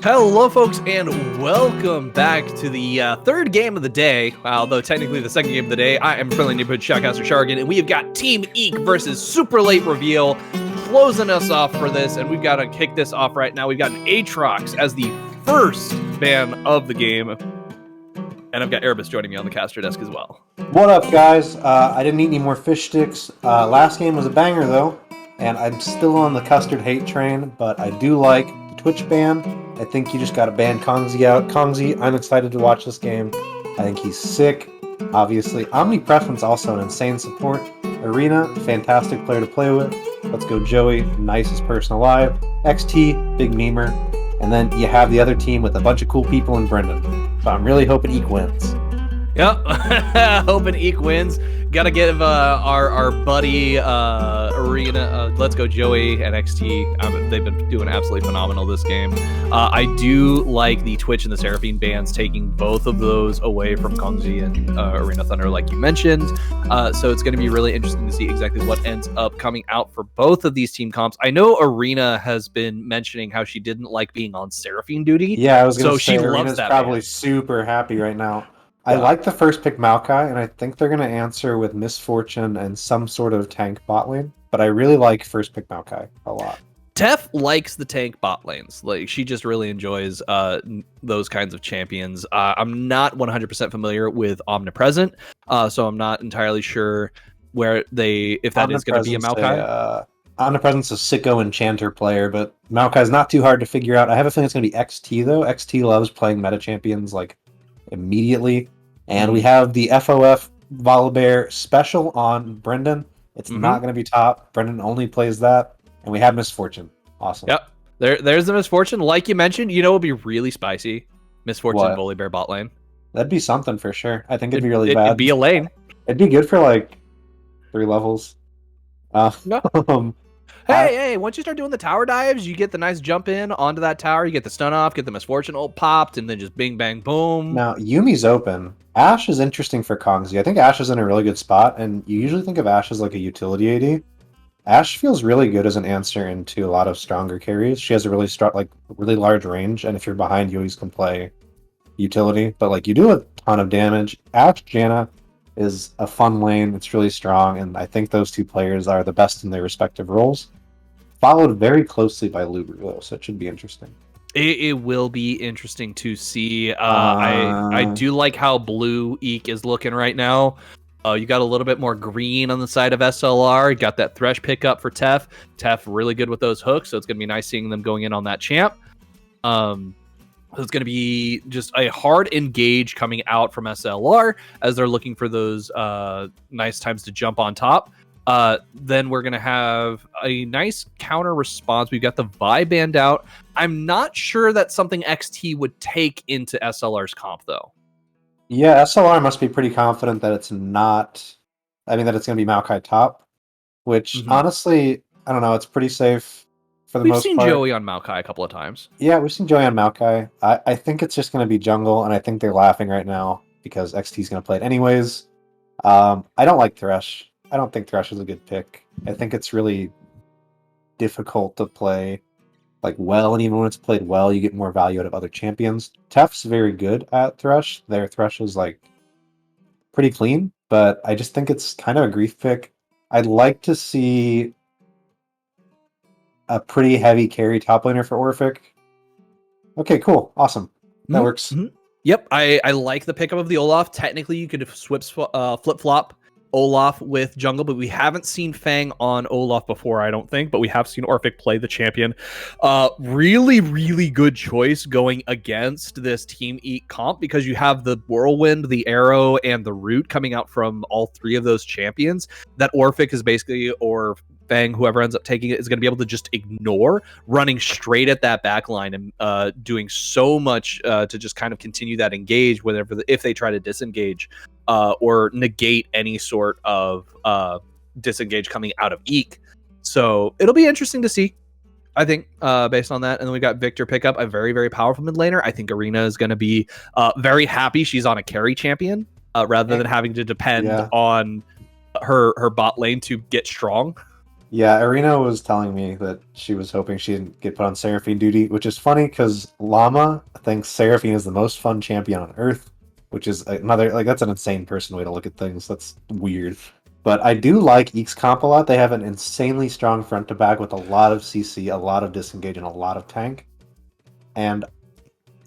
Hello, folks, and welcome back to the third game of the day. Although technically the second game of the day. I am friendly neighborhood Shoutcaster Shargan, and we have got Team EEK versus Super Late Reveal closing us off for this, and we've got to kick this off right now. We've got an Aatrox as the first ban of the game, and I've got Erebus joining me on the caster desk as well. What up, guys? I didn't eat any more fish sticks. Last game was a banger, though, and I'm still on the custard hate train, but I do like the Twitch ban. I think you just got to ban Kongzi out. Kongzi, I'm excited to watch this game. I think he's sick, obviously. Omnipresence, also an insane support. Arena, fantastic player to play with. Let's go Joey, nicest person alive. XT, big memer. And then you have the other team with a bunch of cool people in Brendan. So I'm really hoping EEK wins. Yep, hoping EEK wins. Gotta give our buddy Arena, Let's Go Joey and XT. They've been doing absolutely phenomenal this game. I do like the Twitch and the Seraphine bans, taking both of those away from Kongzi and Arena Thunder, like you mentioned. So it's going to be really interesting to see exactly what ends up coming out for both of these team comps. I know Arena has been mentioning how she didn't like being on Seraphine duty. Yeah, I was going to say, she Arena's probably super happy right now. I like the first pick Maokai, and I think they're going to answer with Misfortune and some sort of tank bot lane. But I really like first pick Maokai a lot. Tef likes the tank bot lanes. Like, she just really enjoys those kinds of champions. I'm not 100% familiar with Omnipresent, so I'm not entirely sure if that is going to be a Maokai. Omnipresent's a sicko enchanter player, but Maokai's not too hard to figure out. I have a feeling it's going to be XT, though. XT loves playing meta champions, like, immediately. And we have the FOF Volibear special on Brendan. It's not going to be top. Brendan only plays that. And we have Misfortune. Awesome. Yep. There's the Misfortune. Like you mentioned, it would be really spicy. Misfortune Volibear bot lane. That'd be something for sure. I think it'd be really bad. It'd be a lane. It'd be good for like 3 levels. No. Hey, once you start doing the tower dives, you get the nice jump in onto that tower, you get the stun off, get the Misfortune ult popped, and then just bing, bang, boom. Now, Yumi's open. Ashe is interesting for Kongzi. I think Ashe is in a really good spot, and you usually think of Ashe as like a utility AD. Ashe feels really good as an answer into a lot of stronger carries. She has a really strong, really large range, and if you're behind, you always can play utility. But like, you do a ton of damage. Ashe Janna is a fun lane. It's really strong, and I think those two players are the best in their respective roles. Followed very closely by Lubru, so it should be interesting. It will be interesting to see. I do like how blue EEK is looking right now. You got a little bit more green on the side of SLR. You got that Thresh pickup for Tef. Tef really good with those hooks, so it's going to be nice seeing them going in on that champ. So it's going to be just a hard engage coming out from SLR as they're looking for those nice times to jump on top. Then we're going to have a nice counter response. We've got the Vi band out. I'm not sure that's something XT would take into SLR's comp, though. Yeah, SLR must be pretty confident that it's not... that it's going to be Maokai top, which, honestly, I don't know, it's pretty safe for the most part. We've seen Joey on Maokai a couple of times. Yeah, we've seen Joey on Maokai. I think it's just going to be jungle, and I think they're laughing right now because XT's going to play it anyways. I don't like Thresh. I don't think Thresh is a good pick. I think it's really difficult to play well, and even when it's played well, you get more value out of other champions. Tef's very good at Thresh. Their Thresh is pretty clean, but I just think it's kind of a grief pick. I'd like to see a pretty heavy carry top laner for Orphic. Okay, cool. Awesome. That works. Yep, I like the pickup of the Olaf. Technically, you could flip-flop Olaf with jungle, but we haven't seen Fang on Olaf before, I don't think, but we have seen Orphic play the champion. Really, really good choice going against this Team EEK comp because you have the Whirlwind, the Arrow, and the Root coming out from all 3 of those champions that Orphic is basically, or Fang, whoever ends up taking it, is going to be able to just ignore, running straight at that back line and doing so much to just kind of continue that engage if they try to disengage or negate any sort of disengage coming out of EEK. So it'll be interesting to see, I think, based on that. And then we got Victor pick up a very, very powerful mid laner. I think Arena is going to be very happy she's on a carry champion rather than having to depend on her bot lane to get strong. Yeah, Arena was telling me that she was hoping she didn't get put on Seraphine duty, which is funny because Llama thinks Seraphine is the most fun champion on Earth, which is another, like, that's an insane person way to look at things. That's weird. But I do like EEK's comp a lot. They have an insanely strong front to back with a lot of CC, a lot of disengage, and a lot of tank. And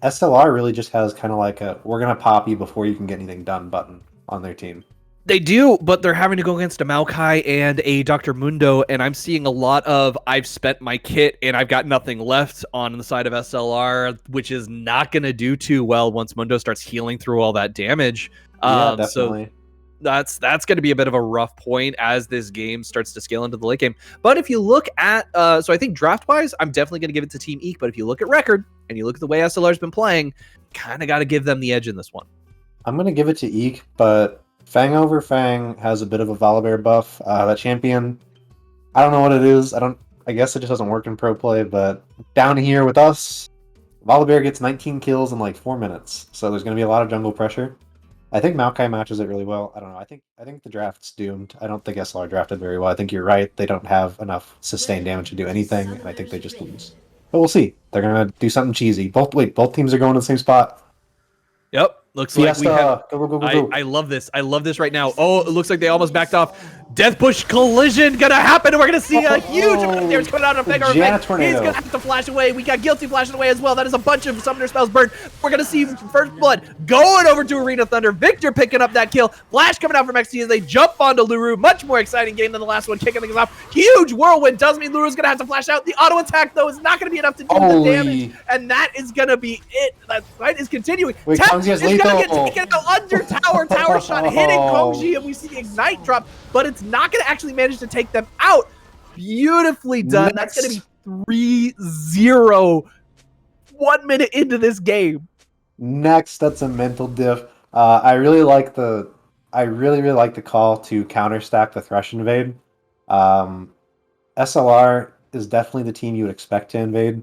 SLR really just has kind of like a we're going to pop you before you can get anything done button on their team. They do, but they're having to go against a Maokai and a Dr. Mundo, and I'm seeing a lot of I've spent my kit and I've got nothing left on the side of SLR, which is not going to do too well once Mundo starts healing through all that damage. Yeah, definitely. So that's going to be a bit of a rough point as this game starts to scale into the late game. But if you look at, so I think draft-wise, I'm definitely going to give it to Team EEK, but if you look at record and you look at the way SLR's been playing, kind of got to give them the edge in this one. I'm going to give it to EEK, but Fang over Fang has a bit of a Volibear buff. That champion, I don't know what it is. I guess it just doesn't work in pro play, but down here with us, Volibear gets 19 kills in like 4 minutes. So there's going to be a lot of jungle pressure. I think Maokai matches it really well. I don't know. I think the draft's doomed. I don't think SLR drafted very well. I think you're right. They don't have enough sustained damage to do anything, and I think they just lose. But we'll see. They're going to do something cheesy. Both teams are going to the same spot. Yep. Looks Fiesta, like we have. Go. I love this. I love this right now. Oh, it looks like they almost backed off. Death Bush collision gonna happen, and we're gonna see a huge amount of damage coming out of Fang. He's gonna have to flash away. We got Guilty flashing away as well. That is a bunch of Summoner spells burned. We're gonna see First Blood going over to Arena Thunder. Victor picking up that kill. Flash coming out from XT as they jump onto Luru. Much more exciting game than the last one. Kicking things off. Huge whirlwind does mean Luru's gonna have to flash out. The auto attack though is not gonna be enough to do the damage, and that is gonna be it. That fight is continuing. Wait, Tap is gonna get taken out under tower shot hitting Kongji, and we see the Ignite drop, but it's not gonna actually manage to take them out. Beautifully done. Next. That's going to be 3-0 1 minute into this game. Next, that's a mental diff. I really like the call to counter stack the Thresh invade. SLR is definitely the team you would expect to invade,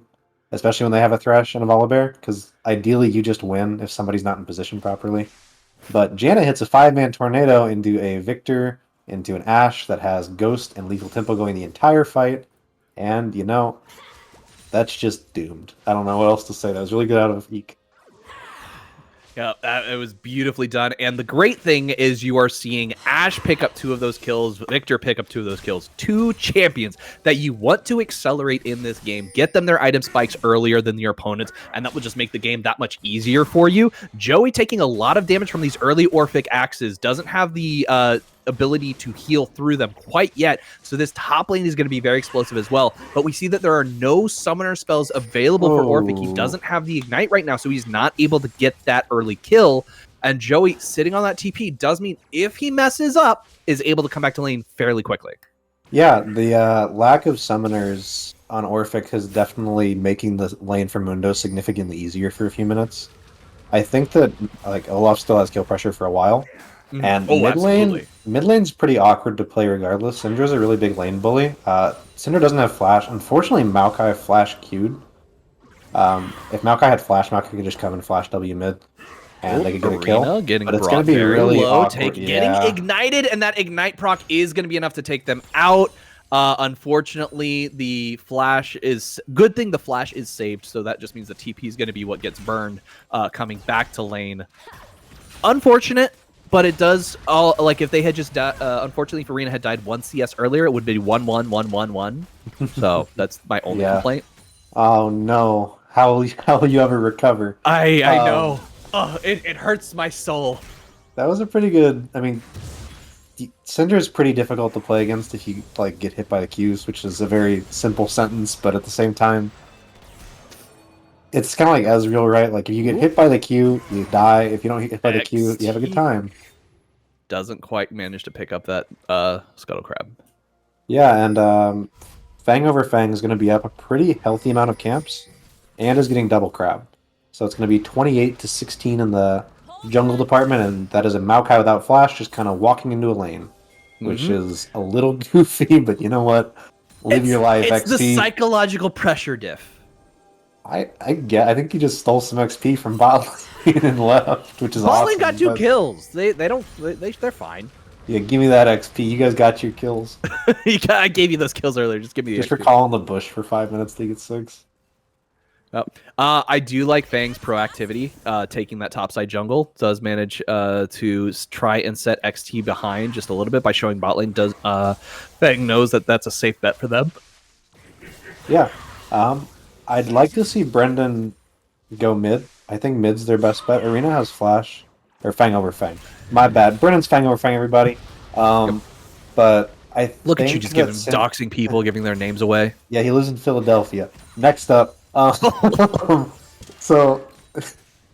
especially when they have a Thresh and a Volibear, because ideally you just win if somebody's not in position properly. But Janna hits a 5-man tornado into a Victor, into an Ashe that has Ghost and Lethal Tempo going the entire fight, and, you know, that's just doomed. I don't know what else to say. That was really good out of EEK. Yeah, it was beautifully done. And the great thing is you are seeing Ashe pick up 2 of those kills, Victor pick up 2 of those kills. 2 champions that you want to accelerate in this game. Get them their item spikes earlier than your opponents, and that will just make the game that much easier for you. Joey taking a lot of damage from these early Orphic axes, doesn't have the ability to heal through them quite yet, so this top lane is going to be very explosive as well. But we see that there are no summoner spells available for Orphic. He doesn't have the Ignite right now, so he's not able to get that early kill, and Joey sitting on that TP does mean if he messes up, is able to come back to lane fairly quickly. Yeah, the lack of summoners on Orphic is definitely making the lane for Mundo significantly easier for a few minutes. I think that like Olaf still has kill pressure for a while. And mid lane's pretty awkward to play regardless. Syndra's a really big lane bully. Syndra doesn't have flash. Unfortunately, Maokai flash Q'd. If Maokai had flash, Maokai could just come and flash W mid, and they could get a kill. But it's going to be really low, awkward. Getting ignited, and that Ignite proc is going to be enough to take them out. Unfortunately, the flash is good thing. The flash is saved, so that just means the TP is going to be what gets burned coming back to lane. Unfortunate. But it does all like if they had just unfortunately if Arena had died 1 CS earlier, it would be 1-1, 1-1-1. So that's my only complaint. Oh no! How will you ever recover? I know. Oh, it hurts my soul. That was a pretty good. I mean, Syndra is pretty difficult to play against if you like get hit by the Qs, which is a very simple sentence, but at the same time, it's kind of like Ezreal, right? Like, if you get hit by the Q, you die. If you don't get hit by the Q, you have a good time. Doesn't quite manage to pick up that Scuttle Crab. Yeah, and Fang over Fang is going to be up a pretty healthy amount of camps, and is getting double Crab. So it's going to be 28-16 in the jungle department, and that is a Maokai without flash, just kind of walking into a lane, which is a little goofy, but you know what? Live your life, XT. It's the psychological pressure diff. I think he just stole some XP from bot lane and left, which is awesome. Bot lane got 2 kills. They're fine. Yeah, give me that XP. You guys got your kills. I gave you those kills earlier. Just give me the Just for XP. calling the bush for 5 minutes to get 6. Oh. I do like Fang's proactivity. Taking that topside jungle does manage to try and set XT behind just a little bit by showing bot lane. Does Fang knows that that's a safe bet for them. Yeah. I'd like to see Brendan go mid. I think mid's their best bet. Arena has flash. Or Fang over Fang. My bad. Brendan's Fang over Fang, everybody. But I Look think at you just doxing people, giving their names away. Yeah, he lives in Philadelphia. Next up. So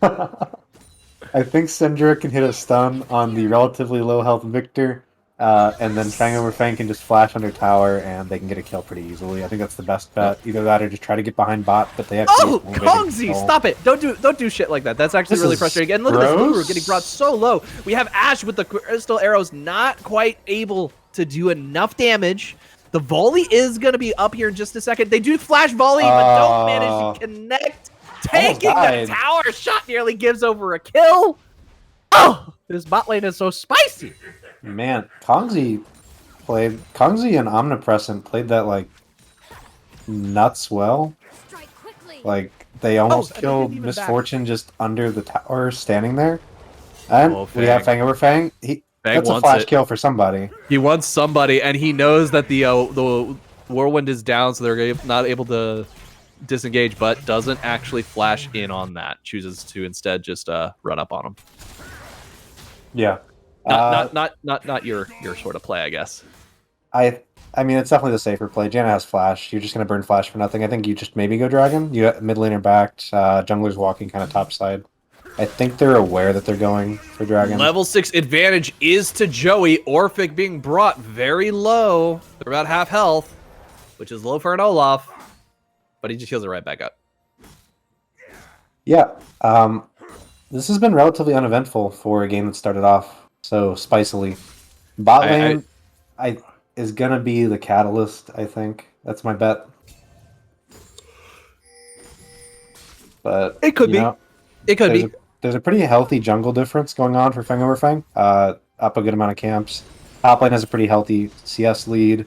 I think Syndra can hit a stun on the relatively low health Victor, and then Fang over Fang can just flash under tower, and they can get a kill pretty easily. I think that's the best bet. Either that or just try to get behind bot, but they have. Oh, Kongzi! Stop it! Don't do shit like that. That's actually really frustrating. And look at this Lulu getting brought so low. We have Ashe with the crystal arrows, not quite able to do enough damage. The volley is going to be up here in just a second. They do flash volley, but don't manage to connect. Taking the tower shot nearly gives over a kill. Oh, this bot lane is so spicy. Man, Kongzi and Omnipresent played that like nuts well. Like they almost killed Misfortune just under the tower standing there. And we have Fang over Fang. That's a flash kill for somebody. He wants somebody, and he knows that the Whirlwind is down, so they're not able to disengage, but doesn't actually flash in on that. Chooses to instead just run up on him. Yeah. Not your sort of play, I guess. I mean, it's definitely the safer play. Janna has flash. You're just going to burn flash for nothing. I think you just maybe go dragon. You got mid laner backed. Jungler's walking kind of top side. I think they're aware that they're going for dragon. Level 6 advantage is to Joey. Orphic being brought very low. They're about half health, which is low for an Olaf. But he just heals it right back up. Yeah. This has been relatively uneventful for a game that started off so spicily. Bot lane is going to be the catalyst, I think. That's my bet. But it could be. It could be. There's a pretty healthy jungle difference going on for Fang over Fang. Up a good amount of camps. Top lane has a pretty healthy CS lead.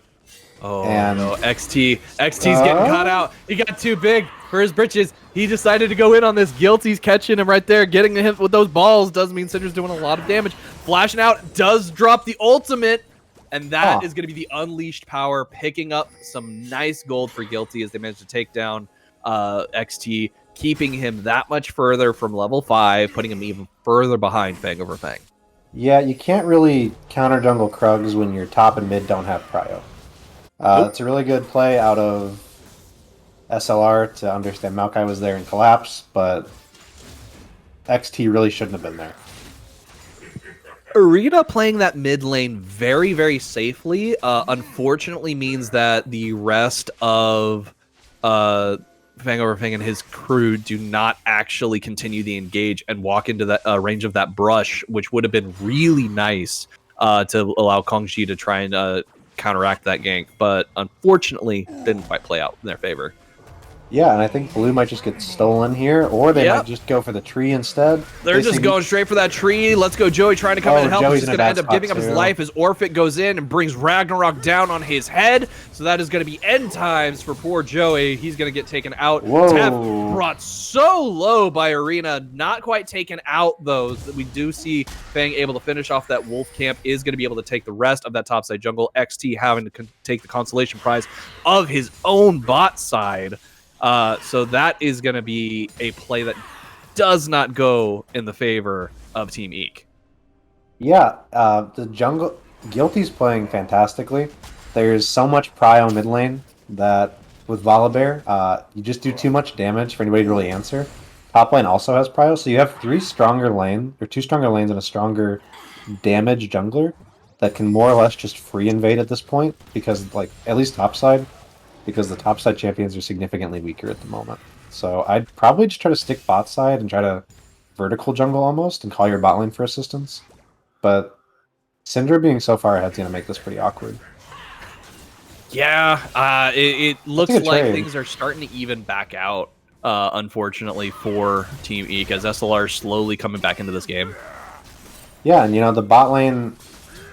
Oh, and no. XT's getting caught out. He got too big for his britches. He decided to go in on this. Guilty's catching him right there, getting him with those balls. Does mean Syndra's doing a lot of damage. Flashing out, does drop the ultimate. And that is going to be the unleashed power, picking up some nice gold for Guilty as they manage to take down XT, keeping him that much further from level 5, putting him even further behind Fang over Fang. Yeah, you can't really counter jungle Krugs when your top and mid don't have prio. It's a really good play out of SLR to understand Maokai was there and collapse, but XT really shouldn't have been there. Arena playing that mid lane very, very safely, unfortunately means that the rest of Fang over Fang and his crew do not actually continue the engage and walk into that range of that brush, which would have been really nice to allow Kongji to try and counteract that gank, but unfortunately didn't quite play out in their favor. Yeah, and I think blue might just get stolen here, or they might just go for the tree instead. They're just going straight for that tree. Let's go, Joey trying to come in and help. He's just going to end up giving up his life as Orphic goes in and brings Ragnarok down on his head. So that is going to be end times for poor Joey. He's going to get taken out. Tap brought so low by Arena. Not quite taken out, though. We do see Fang able to finish off that wolf camp. Is going to be able to take the rest of that topside jungle. XT having to take the consolation prize of his own bot side. So that is going to be a play that does not go in the favor of Team EEK. Yeah, the jungle Guilty's playing fantastically. There's so much prio mid lane that with Volibear, you just do too much damage for anybody to really answer. Top lane also has prio, so you have two stronger lanes and a stronger damage jungler that can more or less just free invade at this point because, like, at least topside. Because the topside champions are significantly weaker at the moment. So I'd probably just try to stick bot side and try to vertical jungle almost and call your bot lane for assistance. But Syndra being so far ahead is going to make this pretty awkward. Yeah, it looks like things are starting to even back out, unfortunately, for Team EEK as SLR is slowly coming back into this game. Yeah, and you know, the bot lane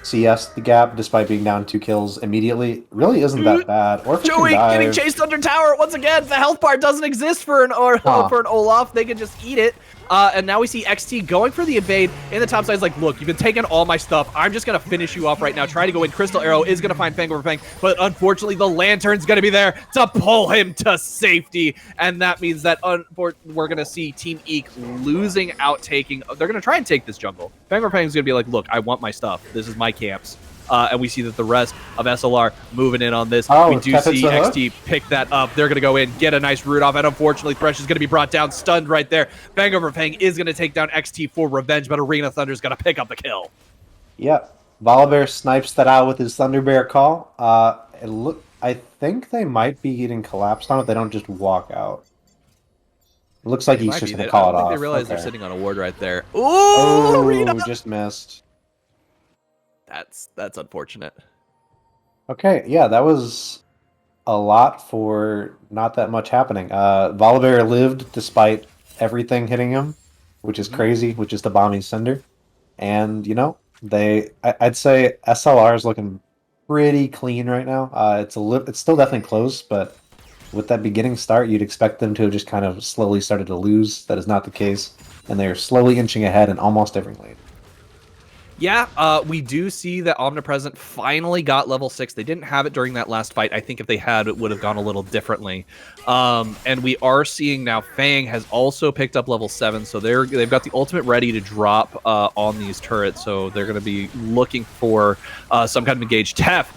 CS the gap despite being down 2 kills immediately really isn't that bad. Or if Joey getting chased under tower once again. The health bar doesn't exist for an Olaf. They can just eat it. And now we see XT going for the invade in the top side. He's like, look, you've been taking all my stuff. I'm just going to finish you off right now. Try to go in. Crystal Arrow is going to find Fang over Fang. But unfortunately, the Lantern's going to be there to pull him to safety. And that means that we're going to see Team EEK losing out taking. They're going to try and take this jungle. Fang over Fang's going to be like, look, I want my stuff. This is my camps. And we see that the rest of SLR moving in on this. We do see XT pick that up. They're going to go in, get a nice root off, and unfortunately, Thresh is going to be brought down, stunned right there. Fang over Fang is going to take down XT for revenge, but Arena Thunder is going to pick up the kill. Yep. Volibear snipes that out with his Thunderbear call. I think they might be getting collapsed on it. They don't just walk out. It looks like he's just going to call it off. I think they realize they're sitting on a ward right there. Ooh, oh, Arena! Just missed. That's unfortunate. Okay, yeah, that was a lot for not that much happening. Volibear lived despite everything hitting him, which is crazy, which is the bombing cinder. And, you know, I'd say SLR is looking pretty clean right now. It's still definitely close, but with that beginning start, you'd expect them to have just kind of slowly started to lose. That is not the case. And they're slowly inching ahead in almost every lane. Yeah, we do see that Omnipresent finally got level 6. They didn't have it during that last fight. I think if they had, it would have gone a little differently. And we are seeing now Fang has also picked up level 7, so they've got the ultimate ready to drop on these turrets. So they're going to be looking for some kind of engage. Tef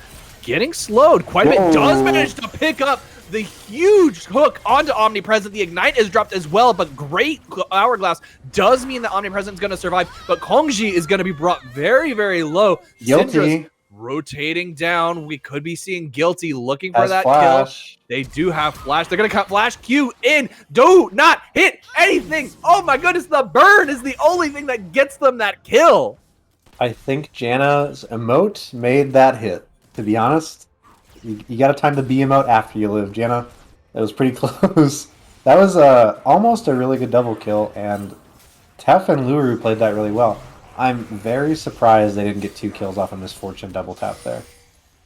getting slowed quite a bit. Does manage to pick up the huge hook onto Omnipresent. The Ignite is dropped as well, but great Hourglass does mean that Omnipresent is going to survive, but Kongji is going to be brought very, very low. Guilty. Rotating down. We could be seeing Guilty looking for that Flash. kill. They do have Flash. They're going to cut Flash Q in. Do not hit anything. Oh my goodness, the burn is the only thing that gets them that kill. I think Janna's emote made that hit, to be honest. You got to time the B emote after you live, Janna. That was pretty close. That was almost a really good double kill, and Tef and Luru played that really well. I'm very surprised they didn't get 2 kills off a Misfortune double tap there.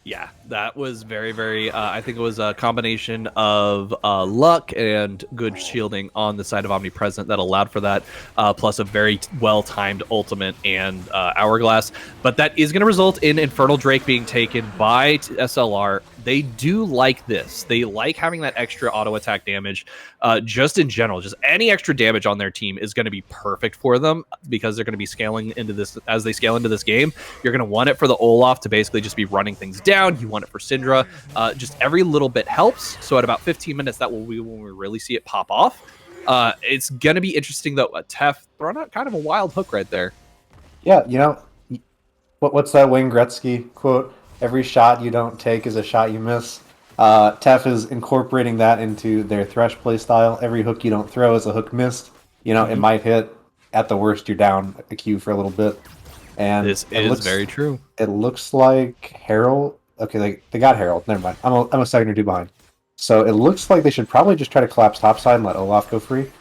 Yeah, that was very, very, I think it was a combination of luck and good shielding on the side of Omnipresent that allowed for that, plus a very well-timed ultimate and Hourglass. But that is going to result in Infernal Drake being taken by SLR. They do like this. They like having that extra auto attack damage. Just in general, just any extra damage on their team is going to be perfect for them because they're going to be scaling into this. As they scale into this game, you're going to want it for the Olaf to basically just be running things down. You want it for Syndra. Just every little bit helps. So at about 15 minutes, that will be when we really see it pop off. It's going to be interesting, though. Tef throwing out kind of a wild hook right there. Yeah, you know, what's that Wayne Gretzky quote? Every shot you don't take is a shot you miss. Tef is incorporating that into their Thresh playstyle. Every hook you don't throw is a hook missed. You know, it might hit. At the worst, you're down a Q for a little bit. And this is very true. It looks like Herald. Okay, they got Herald. Never mind. I'm a second or two behind. So it looks like they should probably just try to collapse topside and let Olaf go free.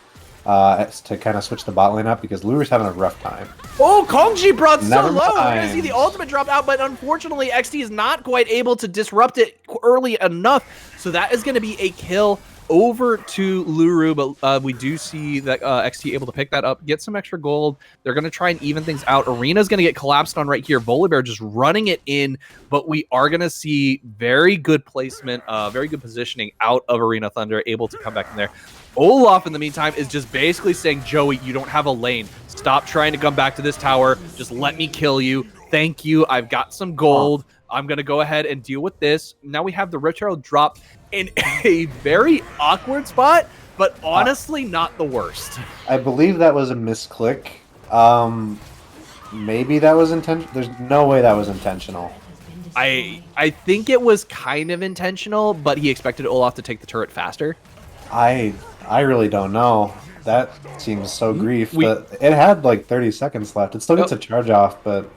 To kind of switch the bot lane up because Lure's having a rough time. Oh, Kongji brought so low. We're Mind. going to see the ultimate drop out, but unfortunately, XT is not quite able to disrupt it early enough. So that is going to be a kill over to Luru, but we do see that XT able to pick that up, get some extra gold. They're going to try and even things out. Arena's going to get collapsed on right here. Volibear just running it in, but we are going to see very good placement, very good positioning out of Arena Thunder, able to come back in there. Olaf, in the meantime, is just basically saying, Joey, you don't have a lane. Stop trying to come back to this tower. Just let me kill you. Thank you. I've got some gold. I'm going to go ahead and deal with this. Now we have the Rich Herald drop in a very awkward spot, but honestly not the worst. I believe that was a misclick. Maybe that was intentional. There's no way that was intentional. I think it was kind of intentional, but he expected Olaf to take the turret faster. I really don't know. That seems so grief. But it had like 30 seconds left. It still gets a charge off, but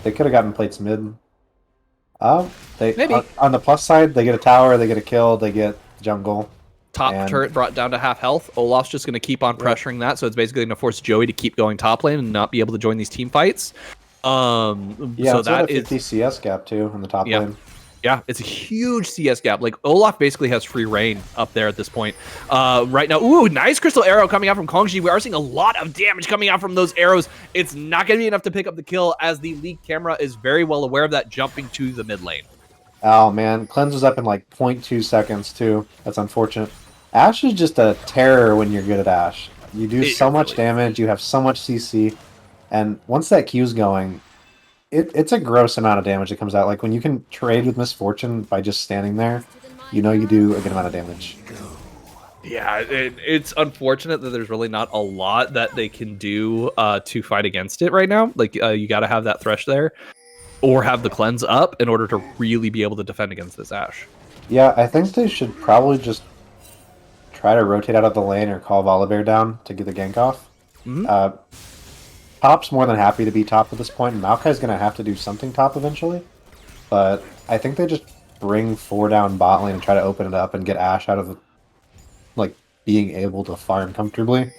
they could have gotten plates mid. Maybe. On the plus side, they get a tower, they get a kill, they get jungle. Top turret brought down to half health. Olaf's just going to keep on pressuring that, so it's basically going to force Joey to keep going top lane and not be able to join these team fights. Yeah, So it's got a that 50 is CS gap too in the top yeah. lane. Yeah, it's a huge CS gap. Like, Olaf basically has free reign up there at this point. Right now, ooh, nice crystal arrow coming out from Kongji. We are seeing a lot of damage coming out from those arrows. It's not going to be enough to pick up the kill, as the league camera is very well aware of that, jumping to the mid lane. Oh man, cleanse was up in like 0.2 seconds too. That's unfortunate. Ashe is just a terror when you're good at Ashe. You do It so much really damage, you have so much CC, and once that Q's going, it's a gross amount of damage that comes out. Like when you can trade with Misfortune by just standing there, you know you do a good amount of damage. Yeah, it's unfortunate that there's really not a lot that they can do to fight against it right now. Like, you got to have that thresh there, or have the cleanse up in order to really be able to defend against this Ashe. Yeah, I think they should probably just try to rotate out of the lane or call Volibear down to get the gank off. Mm-hmm. Top's more than happy to be top at this point, and Maokai's going to have to do something top eventually. But I think they just bring 4 down bot lane and try to open it up and get Ashe out of like being able to farm comfortably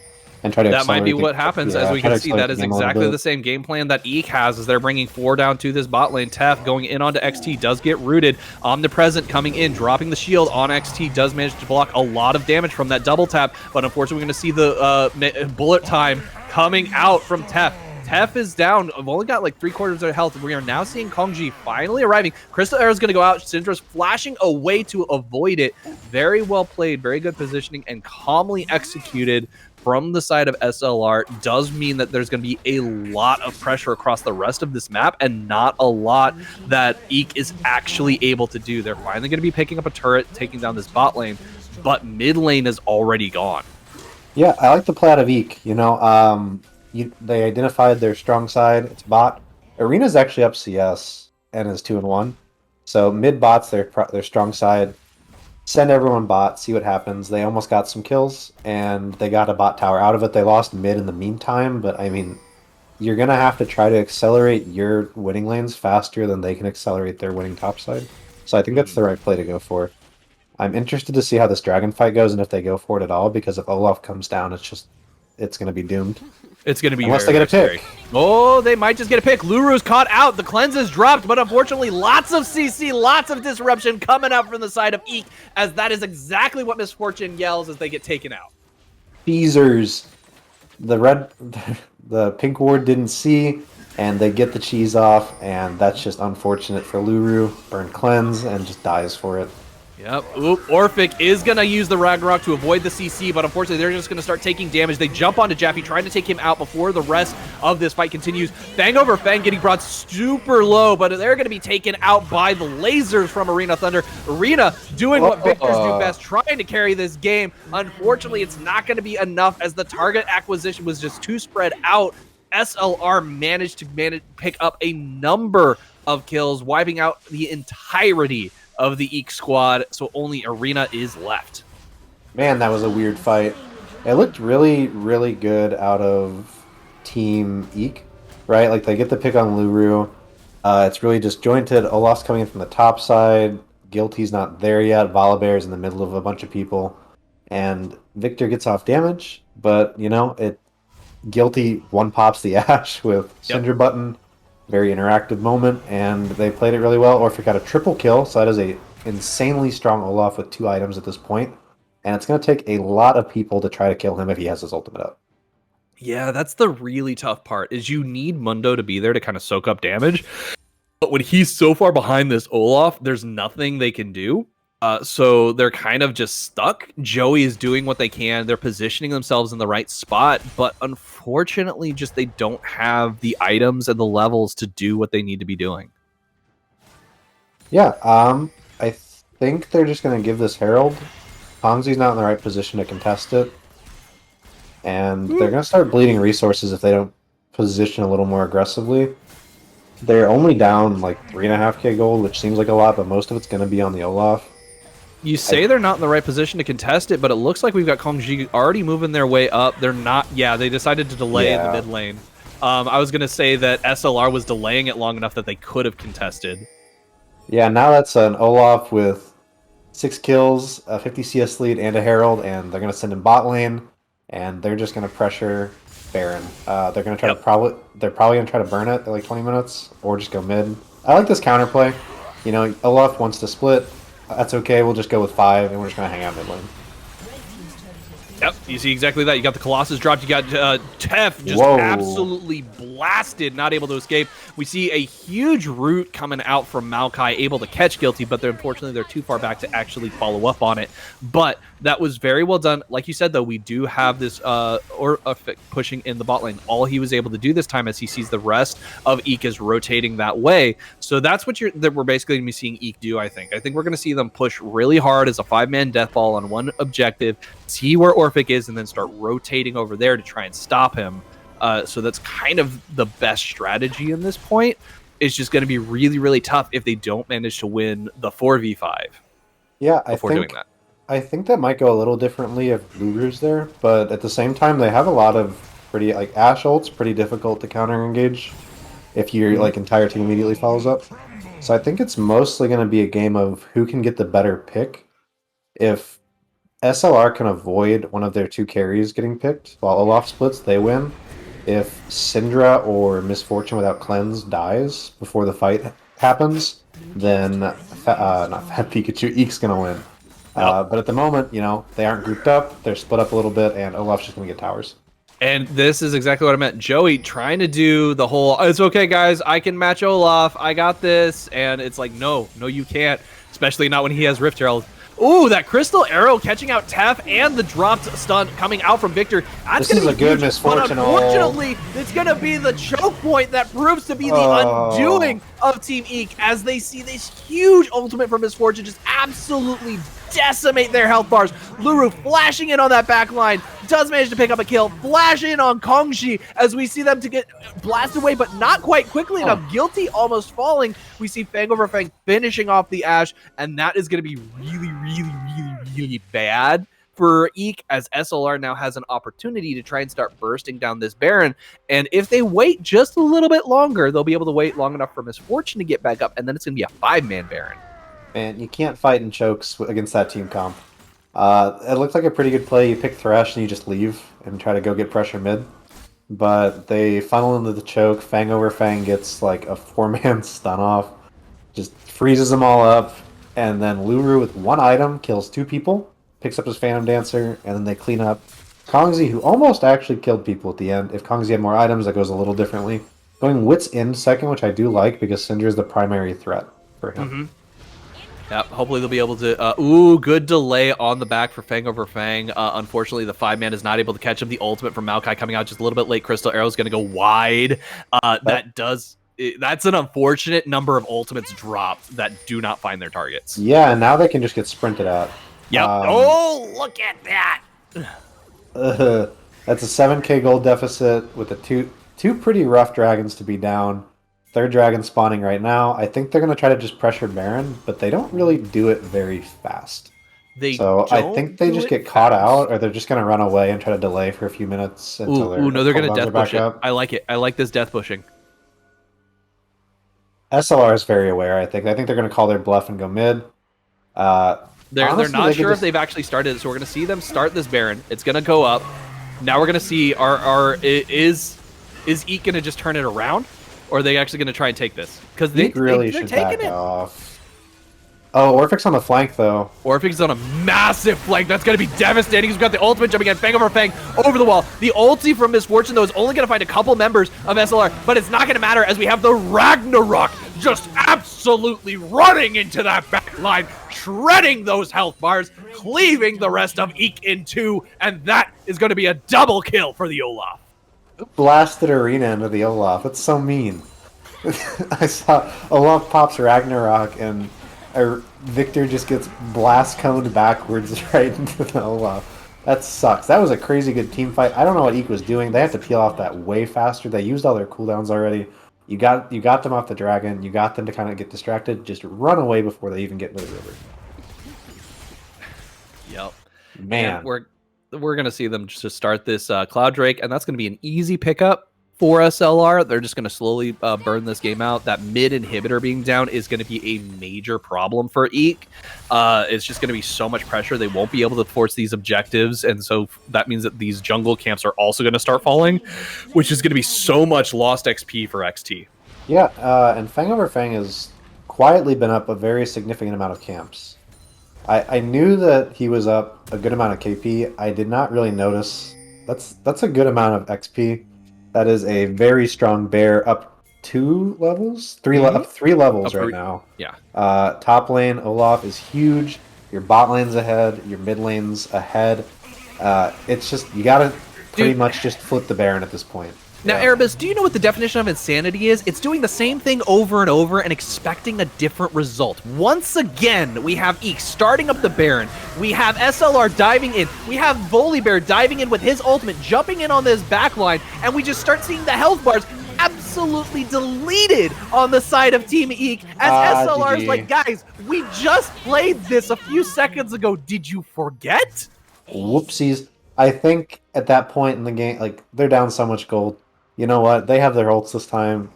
and try to That might be accelerate what happens. As we can see, that is exactly the same game plan that EEK has, as they're bringing 4 down to this bot lane. Tef going in onto XT does get rooted. Omnipresent coming in, dropping the shield on XT, does manage to block a lot of damage from that double tap, but unfortunately we're going to see the bullet time coming out from Tef. Tef is down. I've only got like 3/4 of their health. We are now seeing Kongji finally arriving. Crystal Arrow is going to go out. Syndra's flashing away to avoid it. Very well played, very good positioning, and calmly executed from the side of SLR. Does mean that there's going to be a lot of pressure across the rest of this map, and not a lot that EEK is actually able to do. They're finally going to be picking up a turret, taking down this bot lane, but mid lane is already gone. Yeah, I like the play out of EEK. You know, they identified their strong side. It's bot. Arena's actually up CS and is 2-1. So mid bot's their strong side. Send everyone bot, see what happens. They almost got some kills, and they got a bot tower out of it. They lost mid in the meantime, but I mean, you're going to have to try to accelerate your winning lanes faster than they can accelerate their winning top side. So I think that's the right play to go for. I'm interested to see how this dragon fight goes and if they go for it at all, because if Olaf comes down, it's going to be doomed. It's going to be unless they get a pick. Oh, they might just get a pick. Luru's caught out. The cleanse is dropped, but unfortunately, lots of CC, lots of disruption coming out from the side of EEK, as that is exactly what Misfortune yells as they get taken out. Cheesers. The pink ward didn't see, and they get the cheese off, and that's just unfortunate for Luru. Burn cleanse and just dies for it. Yep. Oop. Orphic is going to use the Ragnarok to avoid the CC, but unfortunately they're just going to start taking damage. They jump onto Jaffe, trying to take him out before the rest of this fight continues. Fang over Fang getting brought super low, but they're going to be taken out by the lasers from Arena Thunder. Arena doing what Victors do best, trying to carry this game. Unfortunately, it's not going to be enough, as the target acquisition was just too spread out. SLR managed to pick up a number of kills, wiping out the entirety of the EEK squad, so only Arena is left. Man, that was a weird fight. It looked really, really good out of Team EEK, right? Like, they get the pick on Luru. It's really disjointed. Olaf's coming in from the top side. Guilty's not there yet. Volibear's in the middle of a bunch of people. And Victor gets off damage, but, you know, Guilty one-pops the Ashe with Syndra button. Very interactive moment, and they played it really well. Orphic got a triple kill, so that is a insanely strong Olaf with 2 items at this point. And it's going to take a lot of people to try to kill him if he has his ultimate up. Yeah, that's the really tough part, is you need Mundo to be there to kind of soak up damage. But when he's so far behind this Olaf, there's nothing they can do. So they're kind of just stuck. Joey is doing what they can. They're positioning themselves in the right spot, but unfortunately, just they don't have the items and the levels to do what they need to be doing. Yeah, I think they're just going to give this Herald. Ponzi's not in the right position to contest it. And they're going to start bleeding resources if they don't position a little more aggressively. They're only down like 3.5k gold, which seems like a lot, but most of it's going to be on the Olaf. You say they're not in the right position to contest it, but it looks like we've got Kongji already moving their way up. They're not. Yeah, they decided to delay the mid lane. I was going to say that SLR was delaying it long enough that they could have contested. Yeah, now that's an Olaf with 6 kills, a 50 CS lead, and a Herald, and they're going to send him bot lane, and they're just going to pressure Baron. They're gonna try to they're probably gonna try to burn it at like 20 minutes or just go mid. I like this counterplay. You know, Olaf wants to split. That's okay. We'll just go with 5, and we're just gonna hang out mid lane. Yep, you see exactly that. You got the Colossus dropped. You got Tef just absolutely blasted, not able to escape. We see a huge root coming out from Maokai, able to catch Guilty, but unfortunately they're too far back to actually follow up on it. But that was very well done. Like you said, though, we do have this pushing in the bot lane. All he was able to do this time as he sees the rest of EEK is rotating that way. So that's what we're basically going to be seeing EEK do, I think. I think we're going to see them push really hard as a 5-man death ball on one objective, see where Orphic is, and then start rotating over there to try and stop him. So that's kind of the best strategy in this point. It's just going to be really, really tough if they don't manage to win the 4v5. Yeah, I think that might go a little differently if Luru's there, but at the same time, they have a lot of pretty, like, Ashe ult's pretty difficult to counter-engage if your like entire team immediately follows up. So I think it's mostly going to be a game of who can get the better pick. If SLR can avoid one of their 2 carries getting picked while Olaf splits, they win. If Syndra or Misfortune without cleanse dies before the fight happens, then not Fat Pikachu, EEK's going to win. But at the moment, you know, they aren't grouped up, they're split up a little bit, and Olaf's just going to get towers. And this is exactly what I meant. Joey trying to do the whole, it's okay, guys, I can match Olaf, I got this. And it's like, no, you can't. Especially not when he has Rift Herald. Ooh, that Crystal Arrow catching out Tef and the dropped stun coming out from Victor. That's this is a good Misfortune. But unfortunately, it's going to be the choke point that proves to be the undoing of Team EEK as they see this huge ultimate from Misfortune just absolutely decimate their health bars. Luru flashing in on that back line, does manage to pick up a kill, flash in on Kongxi as we see them to get blasted away, but not quite quickly enough. Guilty almost falling. We see Fang over Fang finishing off the Ashe, and that is going to be really, really, really, really bad for EEK as SLR now has an opportunity to try and start bursting down this Baron. And if they wait just a little bit longer, they'll be able to wait long enough for Misfortune to get back up, and then it's going to be a 5-man Baron. Man, you can't fight in chokes against that team comp. It looks like a pretty good play. You pick Thresh and you just leave and try to go get pressure mid. But they funnel into the choke. Fang over Fang gets like a 4-man stun off. Just freezes them all up. And then Luru with 1 item kills 2 people. Picks up his Phantom Dancer. And then they clean up Kongxi, who almost actually killed people at the end. If Kongxi had more items, that goes a little differently. Going Wit's End second, which I do like because Syndra is the primary threat for him. Mm-hmm. Yep, hopefully they'll be able to... ooh, good delay on the back for Fang over Fang. Unfortunately, the 5-man is not able to catch him. The ultimate from Maokai coming out just a little bit late. Crystal Arrow is going to go wide. That's an unfortunate number of ultimates dropped that do not find their targets. Yeah, and now they can just get sprinted out. Yep. Oh, look at that! That's a 7k gold deficit with the two pretty rough dragons to be down. 3rd dragon spawning right now. I think they're going to try to just pressure Baron, but they don't really do it very fast. I think they just get caught out, or they're just going to run away and try to delay for a few minutes until they're going to death push it. I like it. I like this death pushing. SLR is very aware, I think. I think they're going to call their bluff and go mid. They're not sure if they've actually started it, so we're going to see them start this Baron. It's going to go up. Now we're going to see, is EEK going to just turn it around? Or are they actually going to try and take this? Because they're should taking back off. Oh, Orphic's on the flank, though. Orphic's on a massive flank. That's going to be devastating. He's got the ultimate jumping in. Fang over Fang over the wall. The ulti from Misfortune, though, is only going to find a couple members of SLR. But it's not going to matter as we have the Ragnarok just absolutely running into that back line, shredding those health bars, cleaving the rest of EEK in 2. And that is going to be a double kill for the Olaf. Blasted arena into the Olaf. That's so mean. I saw Olaf pops Ragnarok and Victor just gets blast coned backwards right into the Olaf. That sucks. That was a crazy good team fight. I don't know what EEK was doing. They have to peel off that way faster. They used all their cooldowns already. You got them off the dragon. You got them to kind of get distracted. Just run away before they even get into the river. Yep. Man. And we're going to see them just start this Cloud Drake, and that's going to be an easy pickup for SLR. They're just going to slowly burn this game out. That mid inhibitor being down is going to be a major problem for EEK. It's just going to be so much pressure. They won't be able to force these objectives. And so that means that these jungle camps are also going to start falling, which is going to be so much lost XP for XT. Yeah, and Fang over Fang has quietly been up a very significant amount of camps. I knew that he was up a good amount of KP. I did not really notice. That's a good amount of XP. That is a very strong bear, up 2 levels? 3 levels right now. Yeah. Top lane, Olaf is huge. Your bot lane's ahead. Your mid lane's ahead. It's just, you gotta pretty much just flip the Baron at this point. Now, Erebus, do you know what the definition of insanity is? It's doing the same thing over and over and expecting a different result. Once again, we have EEK starting up the Baron. We have SLR diving in. We have Volibear diving in with his ultimate, jumping in on this backline, and we just start seeing the health bars absolutely deleted on the side of Team EEK as SLR is like, guys, we just played this a few seconds ago. Did you forget? Whoopsies. I think at that point in the game, like, they're down so much gold. You know what? They have their ults this time.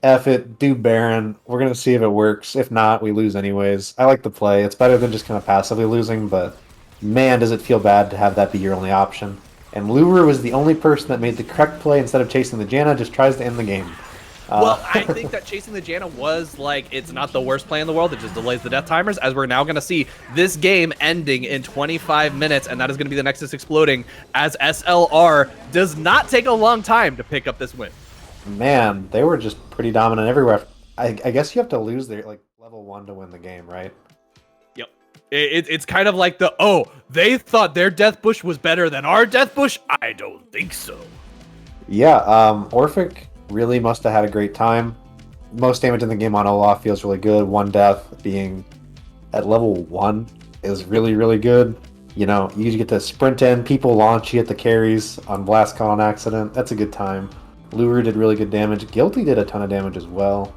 F it, do Baron. We're going to see if it works. If not, we lose anyways. I like the play. It's better than just kind of passively losing, but man, does it feel bad to have that be your only option. And Lure was the only person that made the correct play instead of chasing the Janna, just tries to end the game. Well, I think that chasing the Janna was, like, it's not the worst play in the world. It just delays the death timers, as we're now going to see this game ending in 25 minutes, and that is going to be the Nexus exploding, as SLR does not take a long time to pick up this win. Man, they were just pretty dominant everywhere. I guess you have to lose their, like, level 1 to win the game, right? Yep. It's kind of like they thought their death bush was better than our death bush? I don't think so. Yeah, Orphic really must have had a great time. Most damage in the game on Olaf feels really good. 1 death being at level 1 is really, really good. You know, you get to sprint in, people launch, you get the carries on Blast Call on accident. That's a good time. Lure did really good damage. Guilty did a ton of damage as well.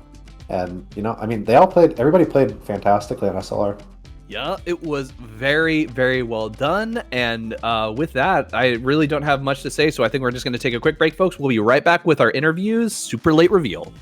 And, you know, I mean, everybody played fantastically on SLR. Yeah, it was very, very well done. And with that, I really don't have much to say, so I think we're just going to take a quick break, folks. We'll be right back with our interviews, Super Late Reveal.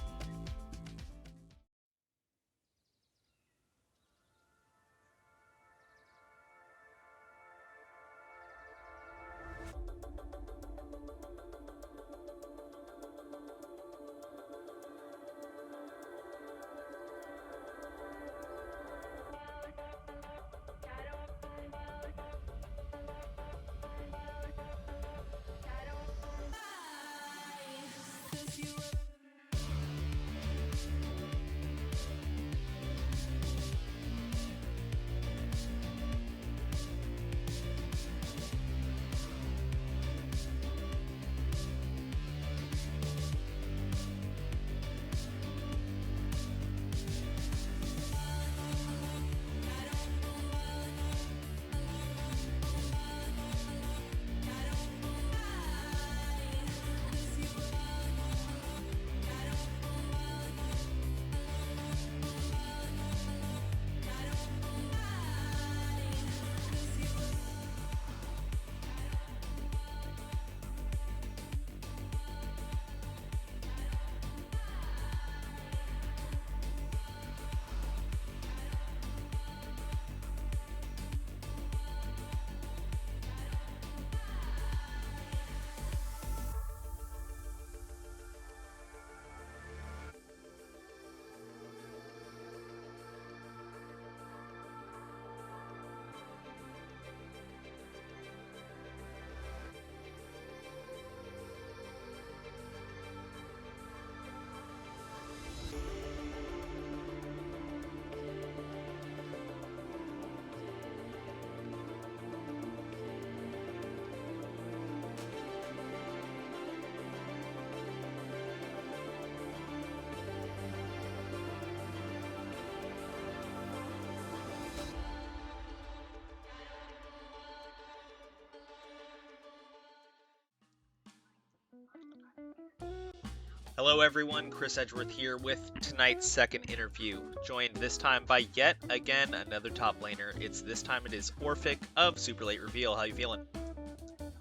Hello everyone, Chris Edgeworth here with tonight's second interview, joined this time by yet again another top laner. This time it is Orphic of Super Late Reveal. How you feeling?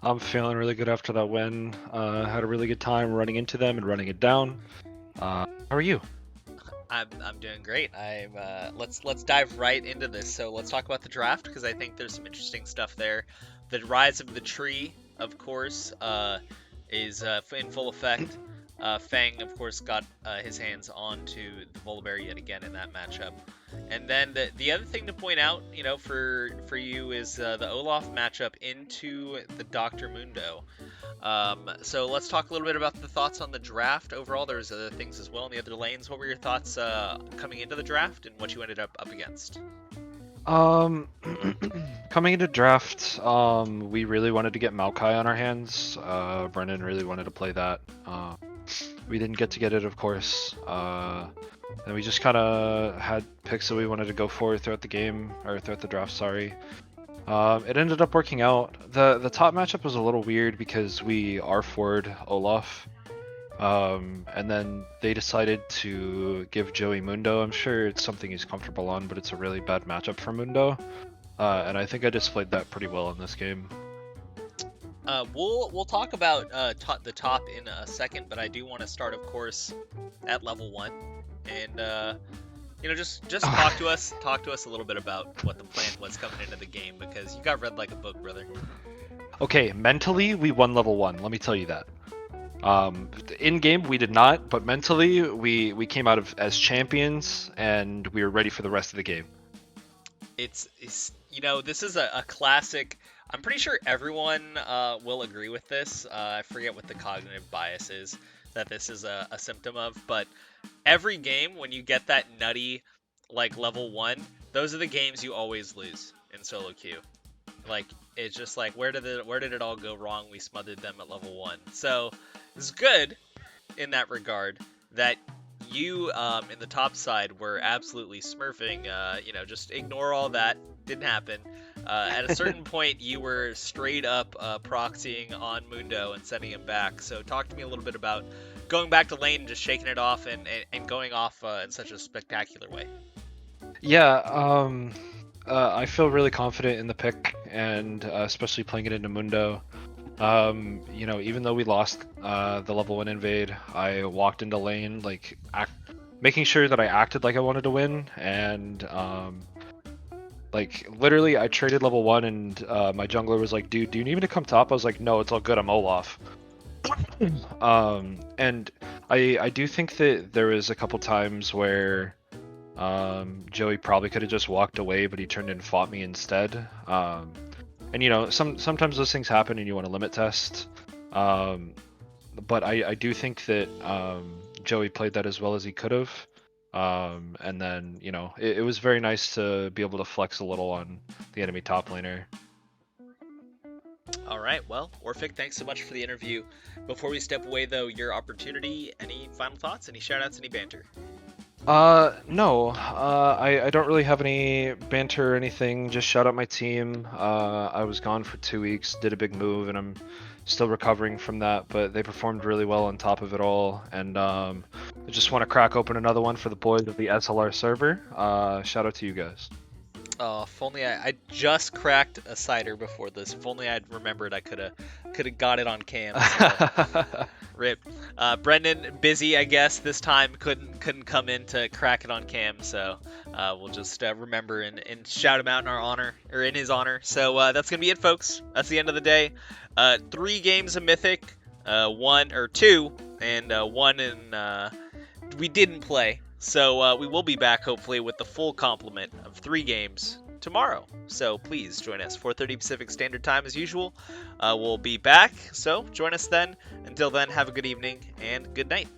I'm feeling really good after that win. Had a really good time running into them and running it down. How are you? I'm doing great. Let's dive right into this. So let's talk about the draft because I think there's some interesting stuff there. The rise of the tree, of course, is in full effect. Fang, of course, got his hands onto the Volibear yet again in that matchup. And then the other thing to point out, for you is the Olaf matchup into the Dr. Mundo. So let's talk a little bit about the thoughts on the draft overall. There's other things as well in the other lanes. What were your thoughts coming into the draft and what you ended up against? Coming into draft, we really wanted to get Maokai on our hands. Brennan really wanted to play that. We didn't get to get it, of course. And we just kind of had picks that we wanted to go for throughout the game, or throughout the draft, sorry. It ended up working out. The top matchup was a little weird because we R4'd Olaf. And then they decided to give Joey Mundo. I'm sure it's something he's comfortable on, but it's a really bad matchup for Mundo. And I think I displayed that pretty well in this game. We'll talk about the top in a second, but I do want to start, of course, at level 1, and just talk to us a little bit about what the plan was coming into the game, because you got read like a book, brother. Okay, mentally we won level 1. Let me tell you that. In game we did not, but mentally we came out as champions and we were ready for the rest of the game. It's this is a classic. I'm pretty sure everyone will agree with this. I forget what the cognitive bias is that this is a symptom of, but every game when you get that nutty like level 1, those are the games you always lose in solo queue. Like, it's just like, where did it all go wrong? We smothered them at level 1. So it's good in that regard that you in the top side were absolutely smurfing. Just ignore all that. Didn't happen. At a certain point, you were straight up proxying on Mundo and sending him back. So talk to me a little bit about going back to lane and just shaking it off and going off in such a spectacular way. Yeah, I feel really confident in the pick, and especially playing it into Mundo. Even though we lost the level 1 invade, I walked into lane, making sure that I acted like I wanted to win, and literally I traded level 1 and my jungler was like, dude, do you need me to come top? I was like, no, it's all good, I'm Olaf. And I do think that there was a couple times where Joey probably could have just walked away, but he turned and fought me instead. And sometimes those things happen and you want to limit test. But I do think that Joey played that as well as he could have. And then, it was very nice to be able to flex a little on the enemy top laner. All right, well, Orphic, thanks so much for the interview. Before we step away, though, your opportunity, any final thoughts, any shout-outs, any banter? No, I don't really have any banter or anything. Just shout out my team. I was gone for 2 weeks, did a big move, and I'm still recovering from that, but they performed really well on top of it all. And I just want to crack open another one for the boys of the SLR server. Shout out to you guys. If only I just cracked a cider before this. If only I'd remembered, I could have got it on cam. So. Rip. Brendan, busy, I guess this time, couldn't come in to crack it on cam. So we'll just remember and shout him out in our honor, or in his honor. So that's gonna be it, folks. That's the end of the day. 3 games of Mythic, 1 or 2, and 1 in we didn't play. So we will be back, hopefully, with the full complement of 3 games tomorrow. So please join us, 4:30 Pacific Standard Time as usual. We'll be back, so join us then. Until then, have a good evening and good night.